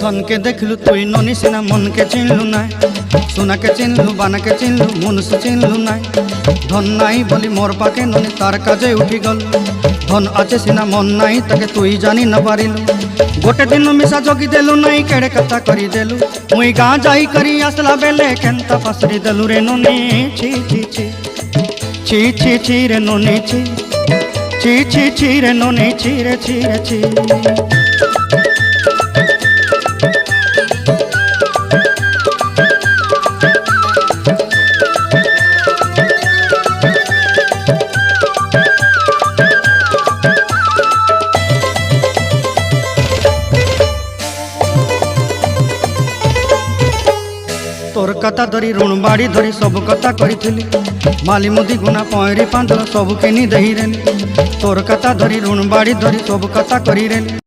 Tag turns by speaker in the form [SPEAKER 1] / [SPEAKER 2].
[SPEAKER 1] धन के देखलु तुई ननी सिना मन के चिन्हलु ना सोना के चिन्हलु बाना के चिन्हलु मनुष्य चिन्हलु ना धन नाई बोली मोर पाके ननी तार काजे उठी गल धन आचे सिना मन नाई ताके तुई जानी न पारिलु गोटे दिन मिसा जगी देलु नाई केड़े कथा करी देलु मुई गाँ जाई करी आसला बेले केंता फासरी देलु रे ननी छी छी छी छी छी छी रे ननी छी छी छी छी रे ननी छी रे छी रे छी। तोर कथा धरी ऋण बाड़ी धरी सब कथा करी माली मुदी गुना पहरी पांदर सब किनी दही रेली तोर कथा धरी ऋण बाड़ी धरी सब कथा करी रेली।